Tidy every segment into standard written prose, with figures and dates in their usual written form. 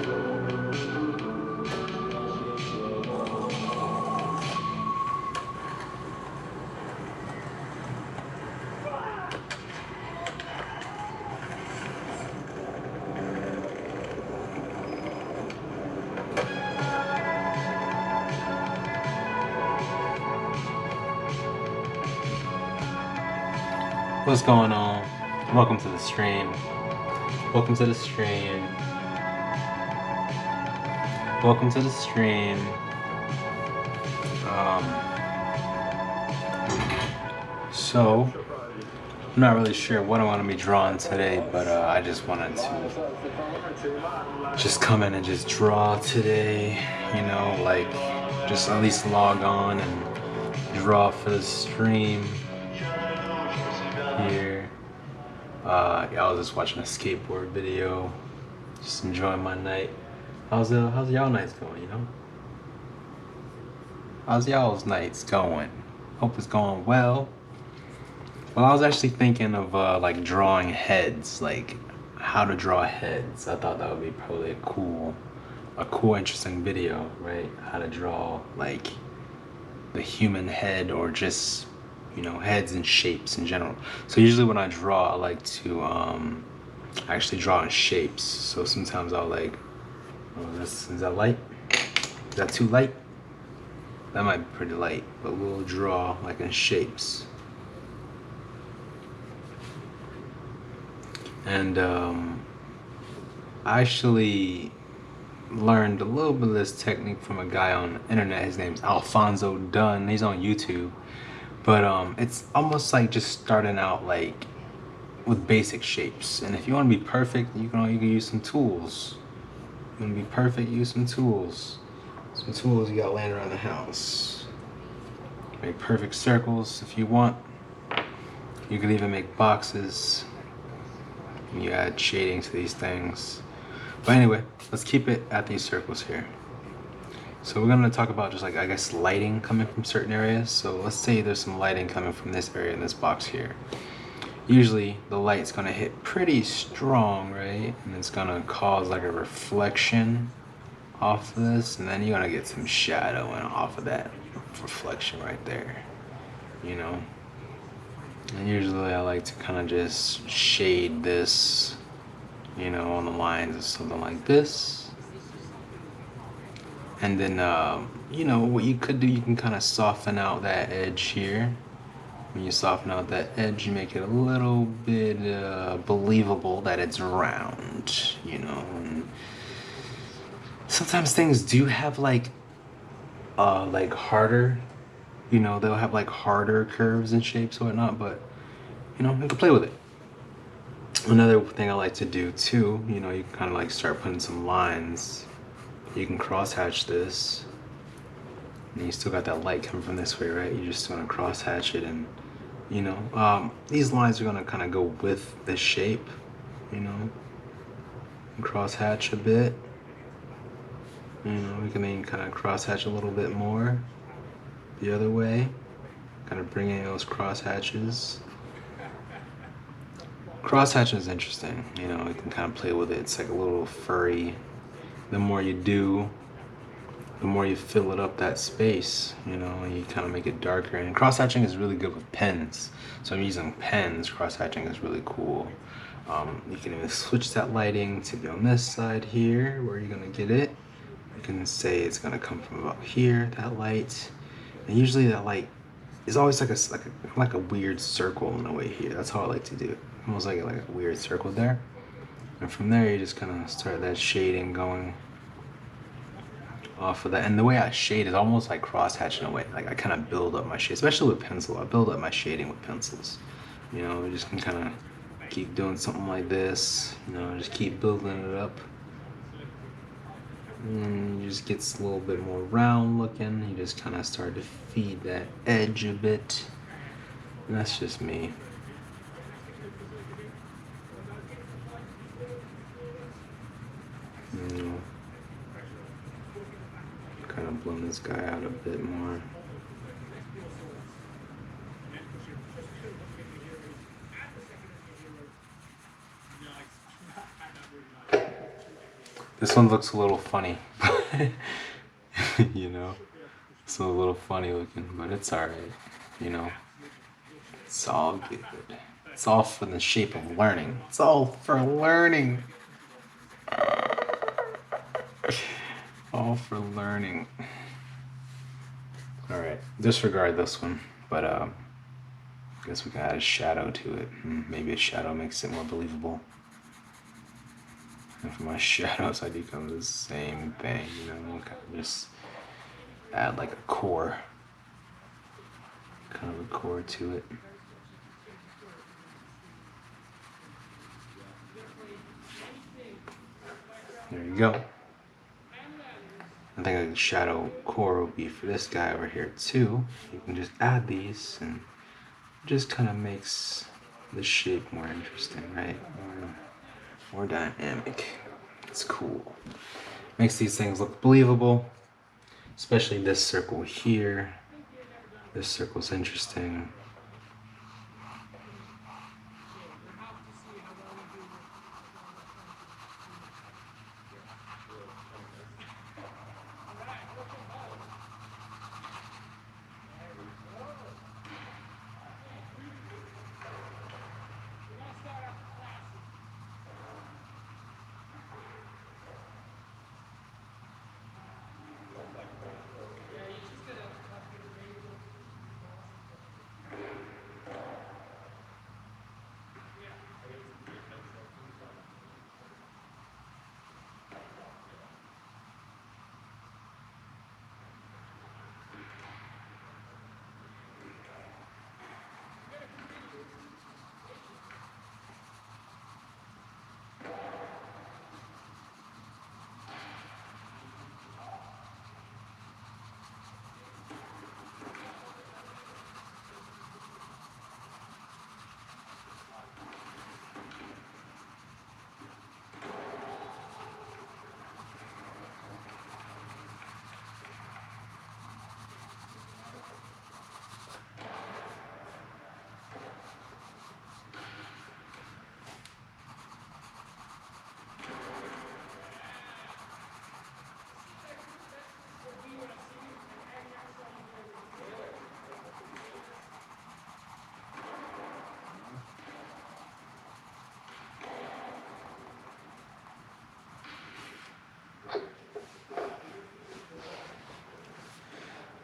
What's going on? Welcome to the stream. Welcome to the stream. Welcome to the stream. So, I'm not really sure what I want to be drawing today, but I just wanted to just come in and just draw today. You know, like just at least log on and draw for the stream here. I was just watching a skateboard video, just enjoying my night. How's y'all nights going? You know, how's y'all's nights going? Hope it's going well. Well, I was actually thinking of like drawing heads, like how to draw heads. I thought that would be probably a cool, interesting video, right? How to draw like the human head, or just, you know, heads and shapes in general. So usually when I draw, I like to actually draw in shapes. So sometimes I'll like, oh, is that light? Is that too light? That might be pretty light, but we'll draw like in shapes. And I actually learned a little bit of this technique from a guy on the internet. His name's Alfonso Dunn. He's on YouTube. But it's almost like just starting out like with basic shapes. And if you want to be perfect, you can use some tools. You want to be perfect, use some tools. Some tools you got laying around the house. Make perfect circles if you want. You could even make boxes. You add shading to these things. But anyway, let's keep it at these circles here. So we're gonna talk about just like, I guess, lighting coming from certain areas. So let's say there's some lighting coming from this area in this box here. Usually the light's gonna hit pretty strong, right? And it's gonna cause like a reflection off of this, and then you're gonna get some shadowing off of that reflection right there, you know? And usually I like to kind of just shade this, you know, on the lines of something like this. And then, you know, what you could do, you can kind of soften out that edge here. When you soften out that edge, you make it a little bit believable that it's round, you know. And sometimes things do have like harder, you know, they'll have like harder curves and shapes and whatnot, but, you know, you can play with it. Another thing I like to do too, you know, you can kind of like start putting some lines. You can cross hatch this, and you still got that light coming from this way, right? You're just gonna cross hatch it, and, you know, these lines are gonna kind of go with the shape, you know, and cross hatch a bit. You know, we can then kind of cross hatch a little bit more the other way, kind of bring in those cross hatches. Cross hatching is interesting, you know, you can kind of play with it. It's like a little furry. The more you do, the more you fill it up that space, you know, and you kind of make it darker. And cross hatching is really good with pens. So I'm using pens. Cross hatching is really cool. You can even switch that lighting to be on this side here, where you're gonna get it. You can say it's gonna come from about here, that light. And usually that light is always like a weird circle in a way here. That's how I like to do it. Almost like a weird circle there. And from there, you just kind of start that shading going off of that. And the way I shade is almost like cross hatching in a way. Like I kind of build up my shade, especially with pencil. I build up my shading with pencils. You know, you just can kind of keep doing something like this. You know, just keep building it up. And it just gets a little bit more round looking. You just kind of start to feed that edge a bit. And that's just me. You know, kind of blend this guy out a bit more. This one looks a little funny, you know? It's a little funny looking, but it's alright, you know? It's all good. It's all for the shape of learning. It's all for learning. All for learning. Alright, disregard this one, but I guess we can add a shadow to it. Maybe a shadow makes it more believable. And for my shadows, I do come to the same thing, you know, kind of just add like a core. Kind of a core to it. There you go. I think a shadow core will be for this guy over here too. You can just add these and it just kind of makes the shape more interesting, right? More dynamic. It's cool. Makes these things look believable, especially this circle here. This circle's interesting.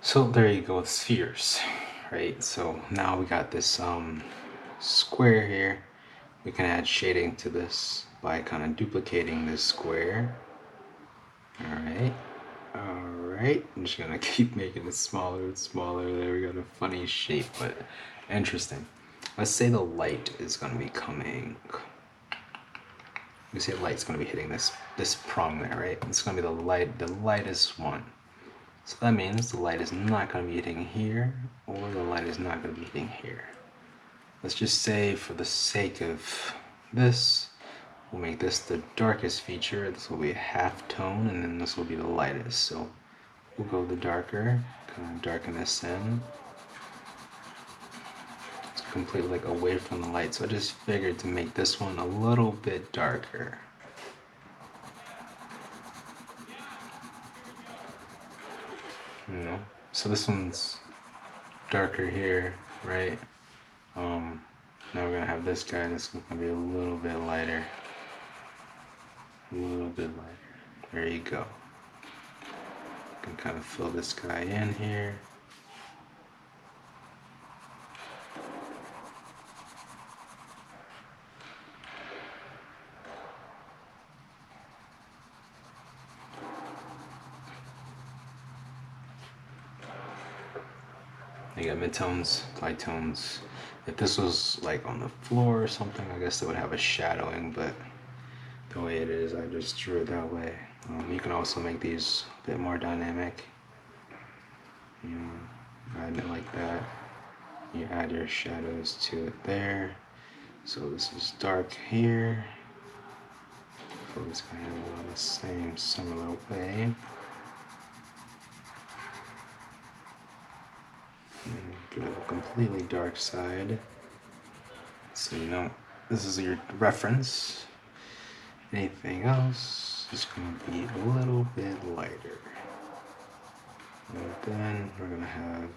So there you go with spheres, right? So now we got this square here. We can add shading to this by kind of duplicating this square. All right. I'm just gonna keep making it smaller and smaller. There we got a funny shape, but interesting. Let's say the light is gonna be coming. We say light's gonna be hitting this prong there, right? It's gonna be the lightest one. So that means the light is not going to be hitting here, or the light is not going to be hitting here. Let's just say, for the sake of this, we'll make this the darkest feature. This will be a half tone, and then this will be the lightest. So we'll go the darker, kind of darken this in. It's completely like away from the light. So I just figured to make this one a little bit darker. You know, so this one's darker here, right? Now we're gonna have this guy. This one's gonna be a little bit lighter. A little bit lighter. There you go. You can kind of fill this guy in here. You got midtones, light tones. If this was like on the floor or something, I guess it would have a shadowing, but the way it is, I just drew it that way. You can also make these a bit more dynamic. You know, add it like that. You add your shadows to it there. So this is dark here. Focus kind of on the same similar way. Do a completely dark side. So you know, this is your reference. Anything else? just gonna be a little bit lighter. And then we're gonna have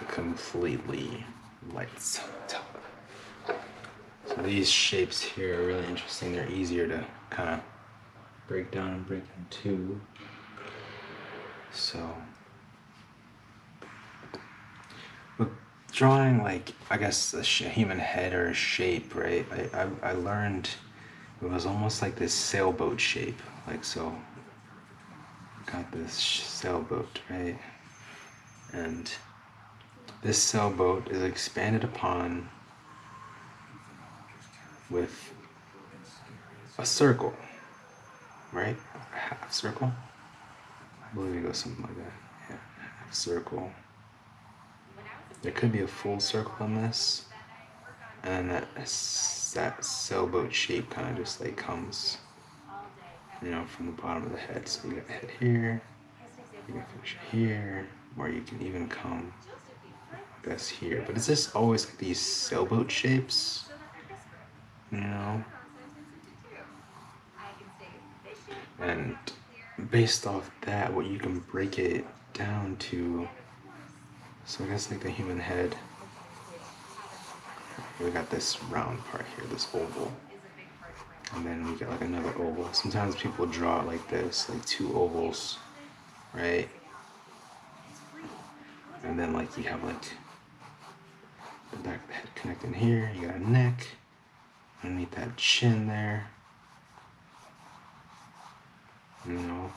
a completely light top. So these shapes here are really interesting. They're easier to kind of break down and break into. So with drawing, like, I guess a human head or a shape, right? I learned it was almost like this sailboat shape. Like, so got this sailboat, right? And this sailboat is expanded upon with a circle, right? A half circle. I believe it goes something like that. Yeah, half circle. There could be a full circle in this, and that sailboat shape kind of just like comes, you know, from the bottom of the head. So you got the head here, you can finish here, or you can even come, I guess, here. But it's just always like these sailboat shapes, you know? And based off that, what you can break it down to, so I guess like the human head, we got this round part here, this oval. And then we got like another oval. Sometimes people draw it like this, like two ovals, right? And then like you have like the back of the head connecting here. You got a neck underneath that chin there. You know,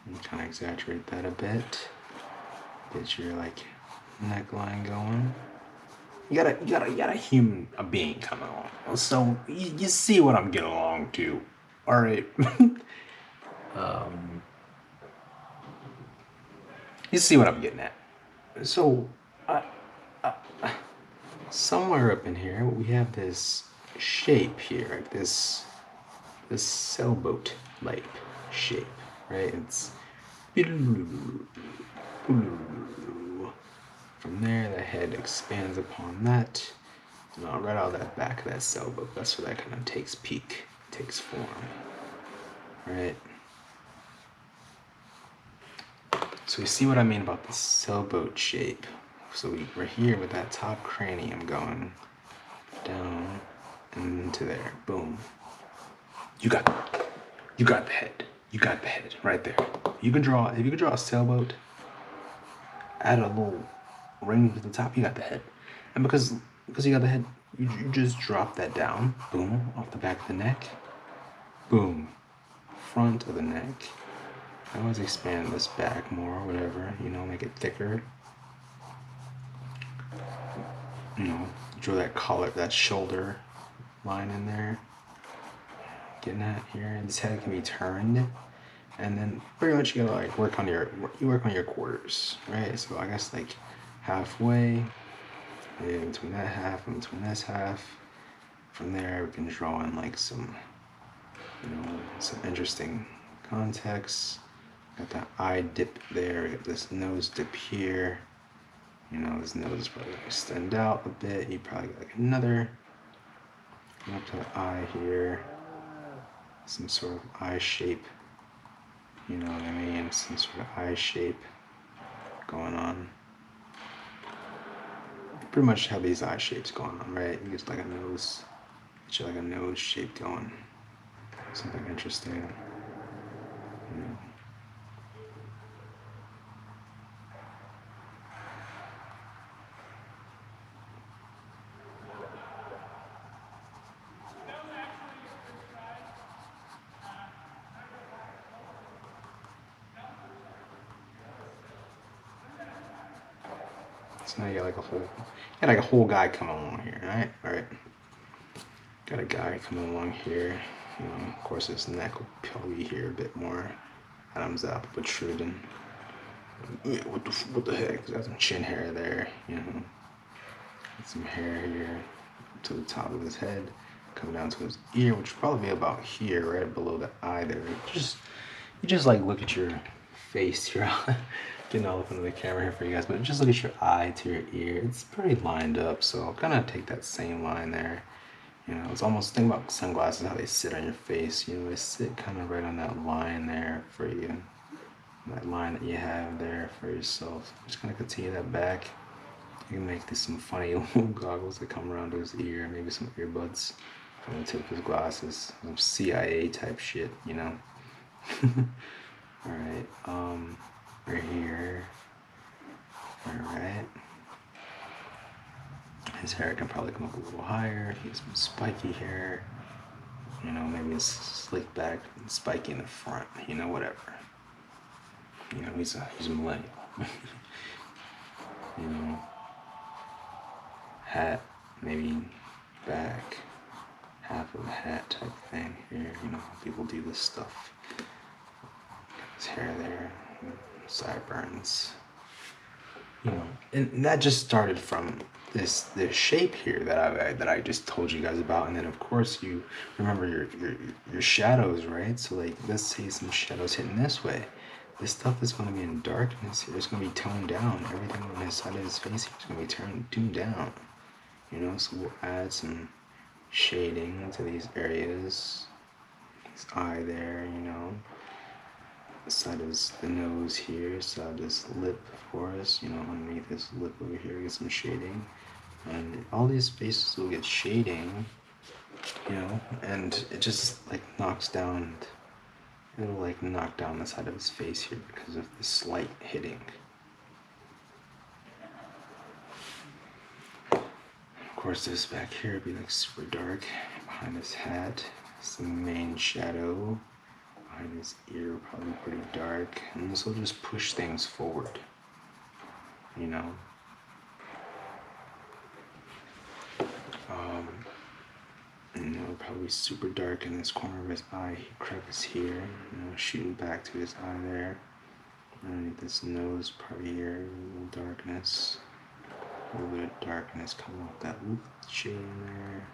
and kind of exaggerate that a bit. Get your like neckline going. You got a being coming along. So you see what I'm getting along to. All right. You see what I'm getting at. So, somewhere up in here, we have this shape here, like this sailboat-like shape, right? It's from there, the head expands upon that. Right out of that back of that sailboat, that's where that kind of takes form, right? So we see what I mean about the sailboat shape. So we're here with that top cranium going down and into there. Boom. You got the head. You got the head right there. If you can draw a sailboat, add a little ring to the top, you got the head. And because you got the head, you just drop that down. Boom, off the back of the neck. Boom, front of the neck. I always expand this back more, whatever, you know, make it thicker. You know, draw that collar, that shoulder line in there. Getting that here, and this head can be turned, and then pretty much you gotta like work on your quarters, right? So I guess like halfway, in between that half and between this half. From there, we can draw in like some, you know, some interesting context. Got that eye dip there, got this nose dip here. You know, this nose is probably gonna extend out a bit. You probably got like another, up to the eye here. Some sort of eye shape. You know what I mean? Some sort of eye shape going on. Pretty much have these eye shapes going on, right? You get like a nose, shape going. Something interesting. You know. So now you got like a whole guy coming along here, right? All right. Got a guy coming along here. You know, of course, his neck will probably be here a bit more. Adam's apple protruding. Yeah, what the heck? Got some chin hair there, you know. Got some hair here to the top of his head, coming down to his ear, which will probably be about here, right below the eye there. You just like look at your face here. Getting all up into the camera here for you guys, but just look at your eye to your ear. It's pretty lined up, so I'll kind of take that same line there You know, it's almost, think about sunglasses, how they sit on your face. You know, they sit kind of right on that line there for you. That line that you have there for yourself. Just kind of continue that back. You can make this some funny little goggles that come around to his ear, maybe some earbuds from the tip of his glasses. Some CIA type shit, you know? Alright, right here. Alright. His hair can probably come up a little higher. He has some spiky hair. You know, maybe it's slick back and spiky in the front, you know, whatever. You know, he's a millennial. You know, hat, maybe back, half of a hat type thing here. You know, people do this stuff. His hair there, sideburns. You know, and that just started from this shape here that I just told you guys about, and then of course you remember your shadows, right? So like, let's say some shadows hitting this way. This stuff is going to be in darkness here. It's going to be toned down. Everything on his side of his face here is going to be tuned down. You know, so we'll add some shading to these areas. His eye there, you know. The side of the nose here, side of this lip for us, you know, underneath this lip over here, get some shading. And all these spaces will get shading, you know, and it just like knocks down, it'll like knock down the side of his face here because of the slight hitting. Of course, this back here would be like super dark behind his hat. It's the main shadow. Behind his ear, probably pretty dark. And this will just push things forward, you know. You know, probably super dark in this corner of his eye. Crevice here, you know, shooting back to his eye there. Underneath this nose part here, a little darkness. A little bit of darkness coming off that shade in there.